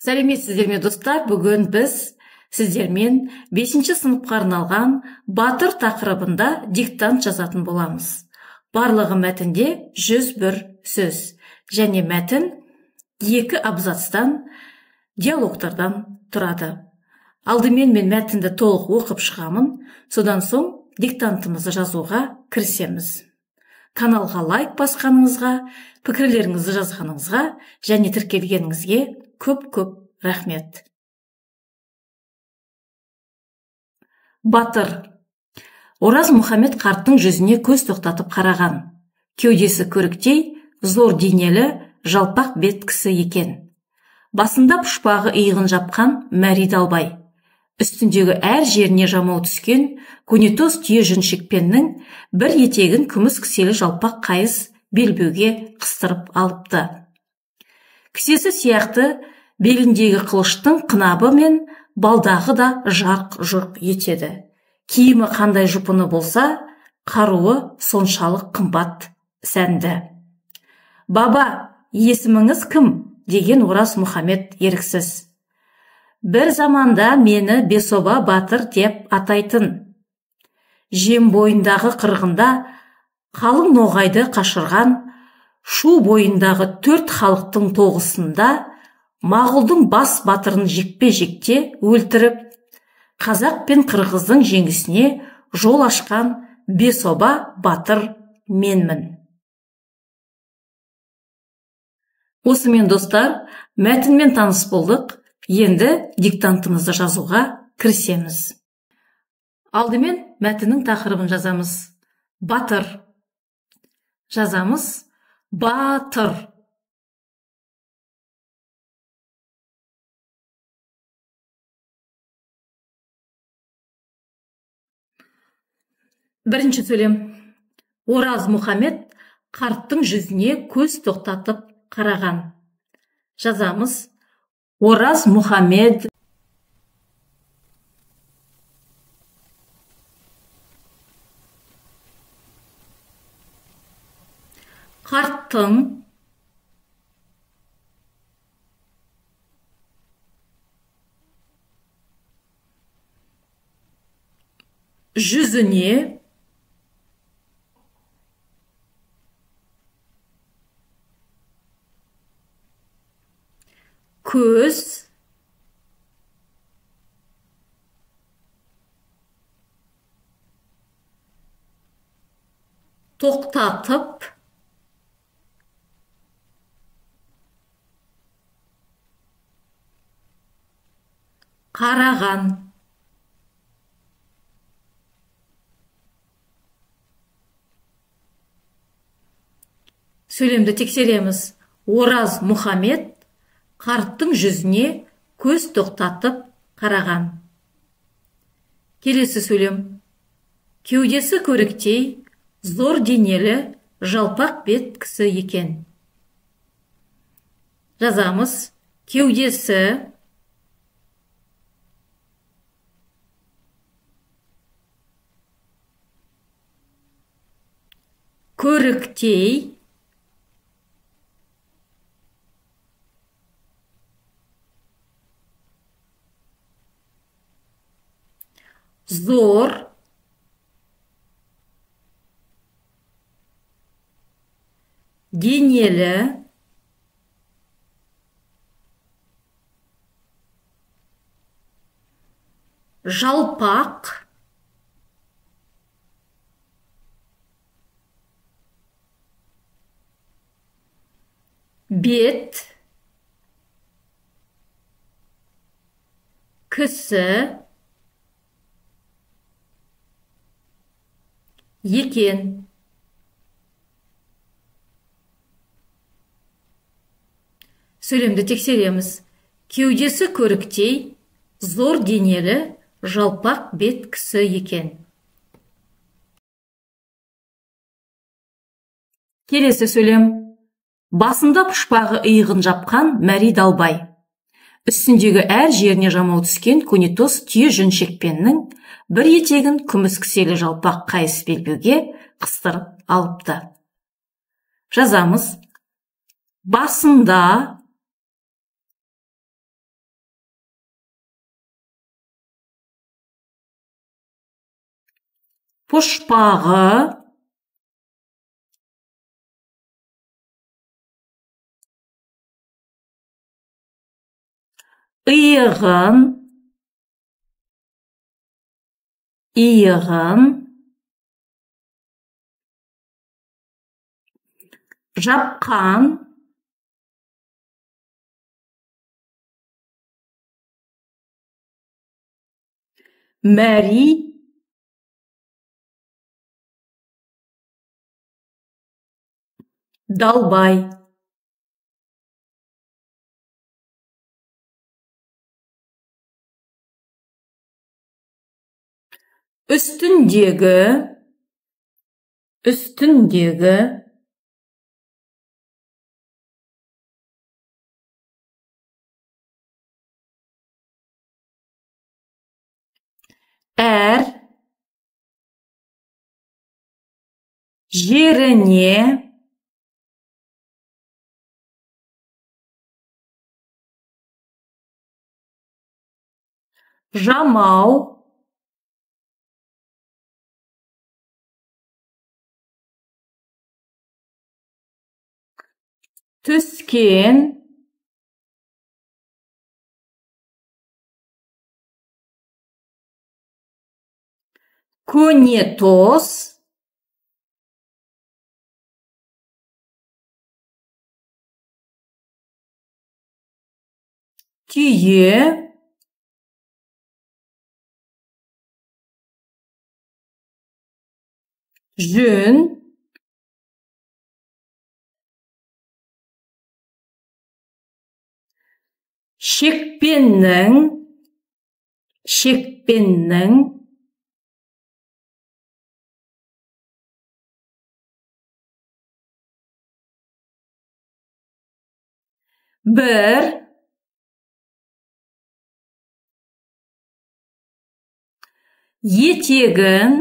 Сәлеметсіздер ме достар, бүгін біз сіздермен 5-ші сыныпқа арналған батыр тақырыбында диктант жазатын боламыз. Барлығы мәтінде 101 сөз және мәтін 2 абзацтан, диалогтардан тұрады. Алдымен мен мәтінді толық оқып шығамын, содан соң диктантымызды жазуға кірісеміз. Каналға лайк басқаныңызға, пікірлеріңізді жазғаныңызға және тіркелгеніңізге көп рахмет. Батыр. Ораз Мұхаммед қарттың жүзіне көз тоқтатып қараған. Кеудесі көріктей, зор денелі, жалпақ бет кісі екен. Басында пұшпағы иығын жапқан мәри далбай. Үстіндегі әр жеріне жамау түскен көнетоз түйе жүн шекпеннің бір етегін күміс кіселі жалпақ қайыс белбеуге қыстырып алыпты. Кісесі сияқты беліндегі қылыштың қынабы мен балдағы да жарқ-жұрқ етеді. Киімі қандай жұпыны болса, қаруы соншалық қымбат сәнді. Баба, есіміңіз кім? Деген Ораз Мұхаммед еріксіз. Бір заманда мені Бесоба батыр деп атайтын. Жем бойындағы қырғында қалың ноғайды қашырған, шу бойындағы 4 халықтың тоғысында Мағұлдың бас батырын жекпе-жекте өлтіріп, қазақ пен қырғыздың жеңісіне жол ашқан Бесоба батыр менмін. Осымен достар, мәтінмен таныс болдық. Енді диктантымызды жазуға кірісеміз. Алдымен мәтіннің тақырыбын жазамыз. Батыр. Жазамыз. Батыр. Бірінші сөйлем. Ораз Мұхаммед қарттың жүзіне көз тоқтатып қараған. Жазамыз. Ораз Мұхаммед қарттың жүзіне көз тоқтатып қараған. Сөйлемді тексереміз. Ораз Мұхаммед қарттың жүзіне көз тоқтатып қараған. Келесі сөйлем. Кеудесі көріктей, зор денелі, жалпақ бет кісі екен. Жазамыз. Кеудесі көріктей, зор денелі, жалпақ бет кісі екен. Сөйлемді тексереміз. Кеудесі көріктей, зор денелі, жалпақ бет кісі екен. Келесі сөйлем. Басында пұшпағы иығын жапқан мәри далбай. Үстіндегі әр жеріне жамау түскен көнетоз түйе жүн шекпеннің бір етегін күміс кіселі жалпақ қайыс белбеуге қыстырып алыпты. Жазамыз. Басында пұшпағы, иығын, жапқан, мәри, далбай. Үстіндегі, әр, жеріне, жамау, түскен, көнетоз, түйе, жүн, шекпеннің, бір, етегін,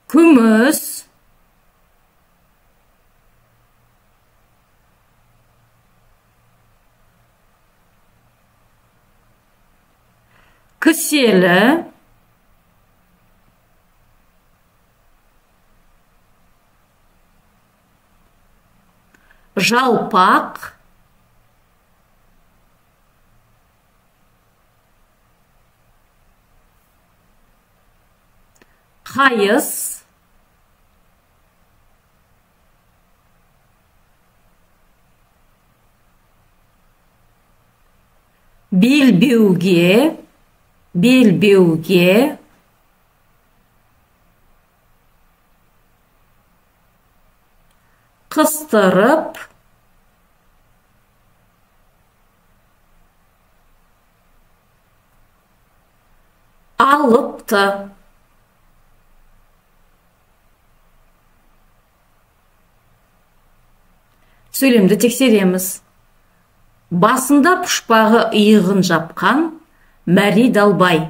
күміс, кіселі, жалпақ, қайыс, белбеуге, қыстырып, алыпты. Сөйлемді тексереміз. Басында пұшпағы иығын жапқан, мәри далбай.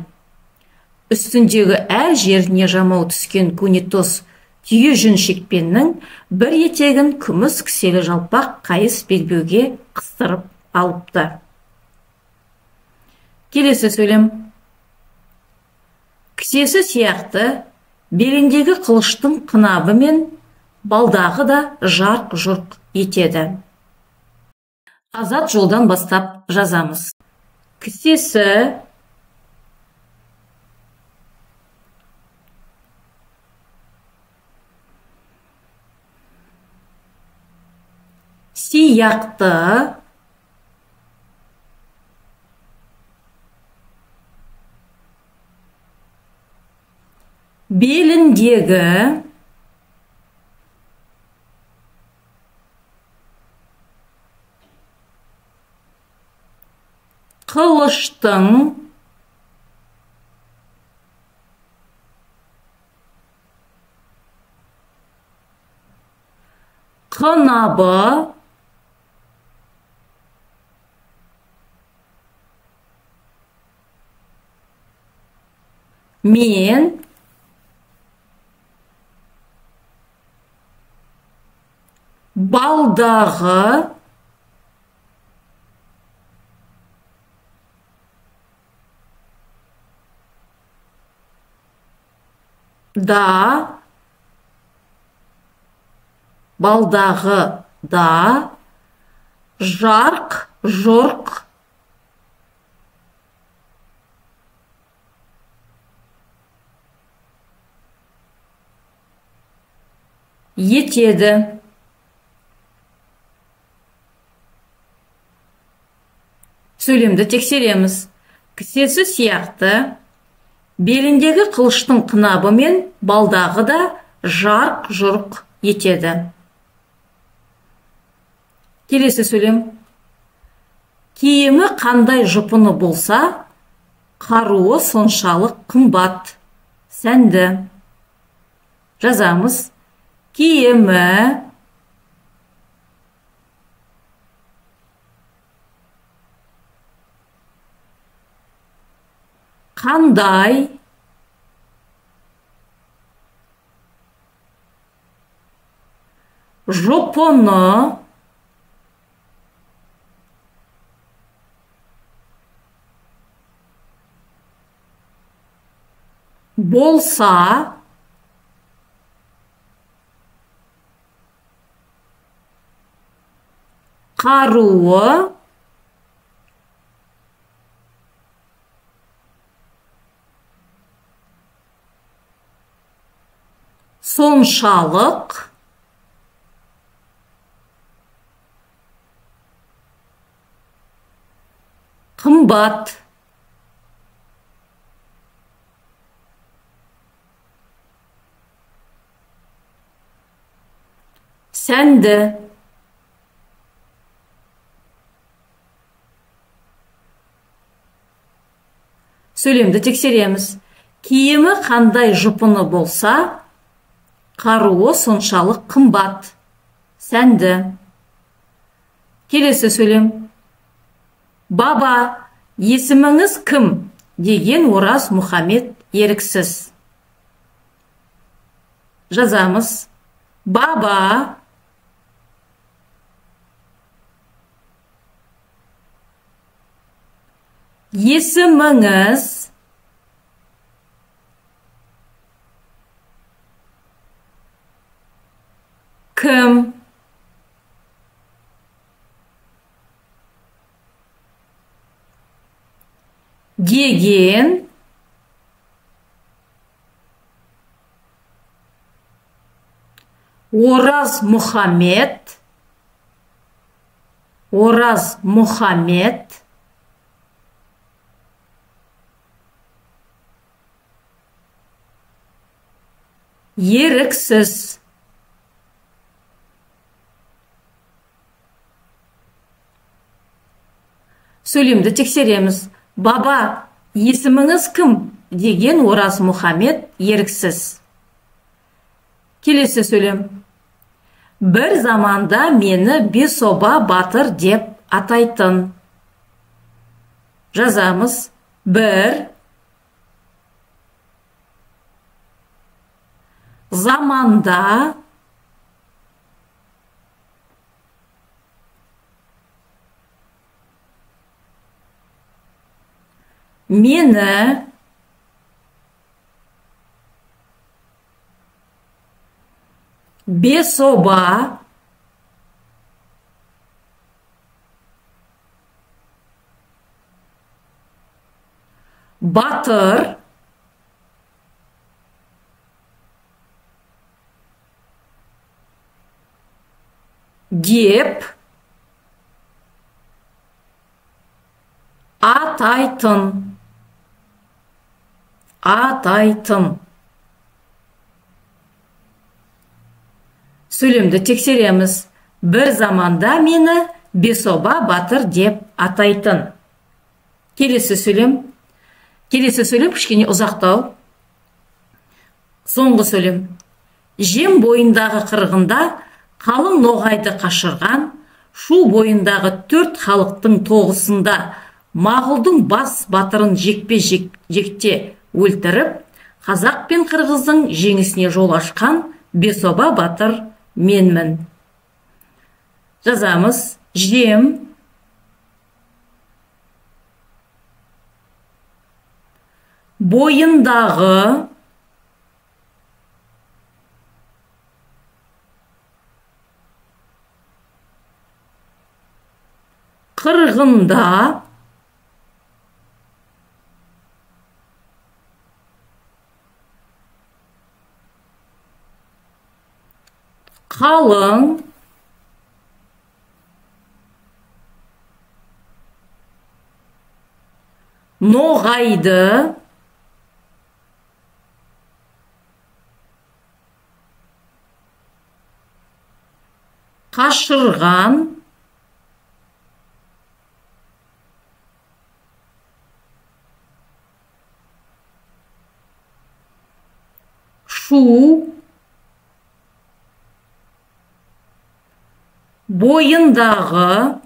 Үстіндегі әр жеріне жамау түскен көнетоз түйе жүн шекпеннің бір етегін күміс кіселі жалпақ қайыс белбеуге қыстырып алыпты. Келесі сөйлем. Кісесі сияқты беліндегі қылыштың қынабы мен балдағы да жарқ-жұрқ етеді. Азат жолдан бастап жазамыз. Кісесі, сияқты, беліндегі, қылыштың, қынабы, мен, балдағы, да, балдағы да, жарқ, жұрқ. Етеді. Сөйлемді тексереміз. Кісесі сияқты, беліндегі қылыштың қынабы мен балдағы да жарқ жұрқ етеді. Келесі сөйлем. Киімі қандай жұпыны болса, қаруы соншалық қымбат, сәнді. Жазамыз. Киімі қандай жұпыны болса, қаруы соншалық қымбат. Сәнді. Сөйлемді тексереміз. Киімі қандай жұпыны болса, қаруы соншалық қымбат, сәнді. Келесі сөйлем. Баба, есіміңіз кім? Деген Ораз Мұхамед еріксіз. Жазамыз. Баба, есіміңіз кім? Деген Ораз Мұхамед еріксіз. Сөйлемді тексереміз. Баба, есіміңіз кім? Деген Ораз Мұхамед еріксіз. Келесі сөйлем. Бір заманда мені Бесоба батыр деп атайтын. Жазамыз. Бір заманда мені Бесоба батыр деп атайтын. Сөйлемді тексереміз. Бір заманда мені Бесоба батыр деп атайтын. Келесі сөйлем. Кішкене ұзақтау. Соңғы сөйлем. Жем бойындағы қырғында қалың ноғайды қашырған, шу бойындағы 4 халықтың тоғысында Мағұлдың бас батырын жекпе-жекте өлтіріп, қазақ пен қырғыздың жеңісіне жол ашқан Бесоба батыр менмін. Жазамыз. Жем бойындағы қырғында, қалың, ноғайды, қашырған, шу, бойындағы,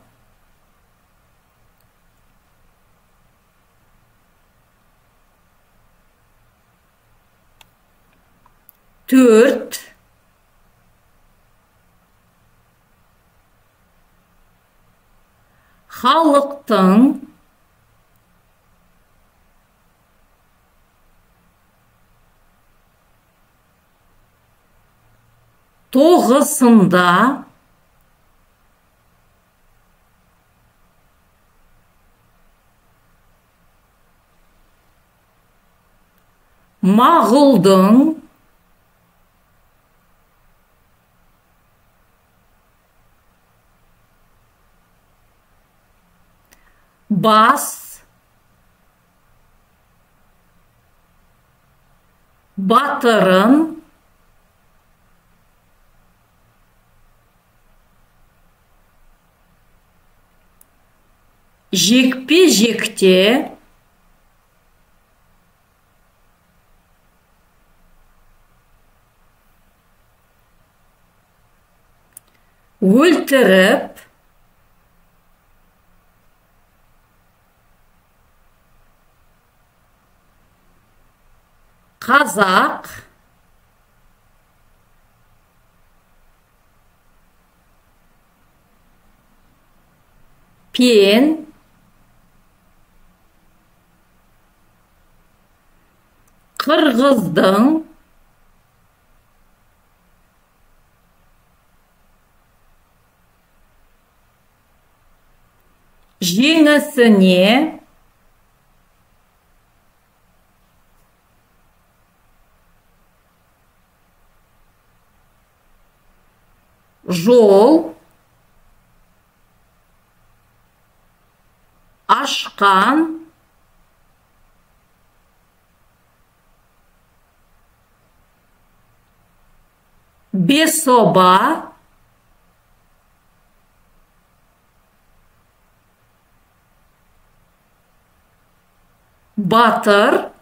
төрт, халықтың, тоғысында, мағұлдың, бас, батырын, жекпе-жекте, өлтіріп, қазақ, пен, қырғыздың, жеңісіне, жол, ашқан, бесоба, батыр,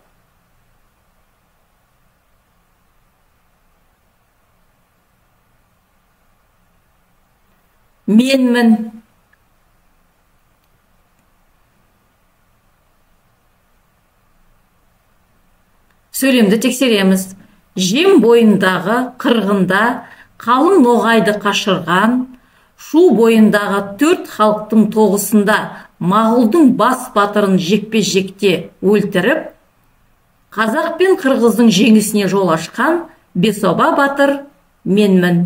менмін. Сөйлемді тексереміз. Жем бойындағы қырғында қалың ноғайды қашырған, шу бойындағы 4 халықтың тоғысында мағұлдың бас батырын жекпе-жекте өлтіріп, қазақ пен қырғыздың жеңісіне жол ашқан бесоба батыр менмін.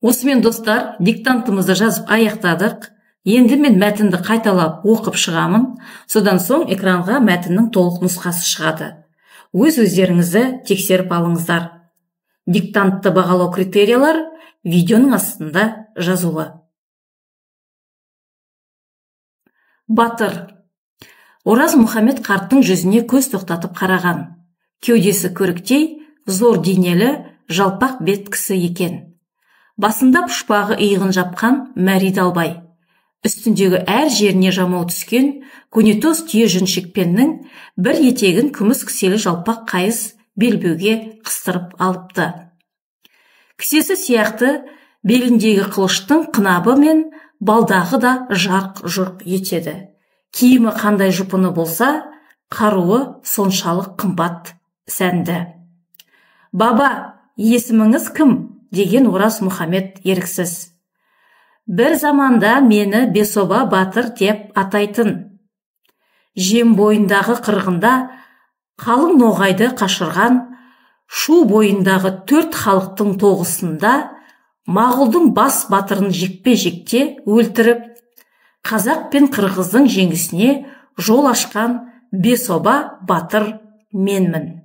Осымен достар, диктантымызды жазып аяқтадық. Енді мен мәтінді қайталап оқып шығамын. Содан соң экранға мәтіннің толық нұсқасы шығады. Өз-өздеріңізді тексеріп алыңыздар. Диктантты бағалау критериялар видеоның астында жазулы. Батыр. Ораз Мұхаммед қарттың жүзіне көз тоқтатып қараған. Кеудесі көріктей, зор денелі, жалпақ бет кісі екен. Басында пұшпағы иығын жапқан Мәрид албай. Үстіндегі әр жеріне жамау түскен көнетоз түйе жүншекпеннің бір етегін күміс кіселі жалпақ қайыс белбеуге қыстырып алыпты. Кісесі сияқты беліндегі қылыштың қынабы мен балдағы да жарқ-жұрқ етеді. Киімі қандай жұпыны болса, қаруы соншалық қымбат сәнді. Баба, есіміңіз кім? Деген Ораз Мұхаммед еріксіз. Бір заманда мені бесоба батыр деп атайтын. Жем бойындағы қырғында қалың ноғайды қашырған, шу бойындағы 4 халықтың тоғысында Мағұлдың бас батырын жекпе-жекте өлтіріп, қазақ пен қырғыздың жеңісіне жол ашқан бесоба батыр менмін.